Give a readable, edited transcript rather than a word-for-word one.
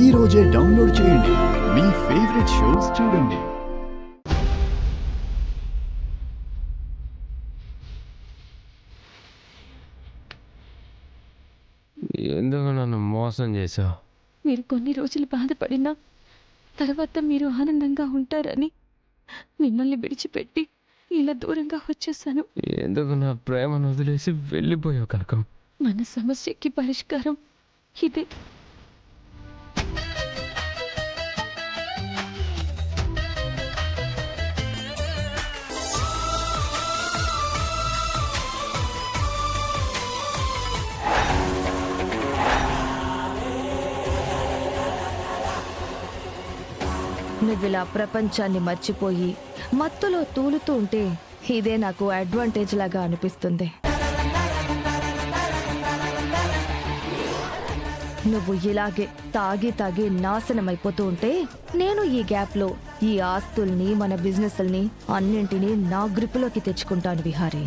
ఈ రోజే డౌన్లోడ్ చేయండి. మీ ఫేవరెట్ షోస్ చూడండి. ఎందుకు నన్ను మోసం చేసావు? మీరు కొన్ని రోజులు బాధపడినా తర్వాత మీరు ఆనందంగా ఉంటారని మిమ్మల్ని విడిచిపెట్టి ఇలా దూరంగా వచ్చేసాను. ఎందుకు నా ప్రేమను వదిలేసి వెళ్ళిపోయావు కనకం? మన సమస్యకి పరిష్కారం ఇదే. నువ్విలా ప్రపంచాన్ని మర్చిపోయి మత్తులో తూలుతూ ఉంటే ఇదే నాకు అడ్వాంటేజ్ లాగా అనిపిస్తుంది. నువ్వు ఇలాగే తాగి తాగి నాశనమైపోతూ ఉంటే నేను ఈ గ్యాప్లో ఈ ఆస్తుల్ని మన బిజినెస్ల్ని అన్నింటినీ నా గ్రిప్పులోకి తెచ్చుకుంటాను విహారీ.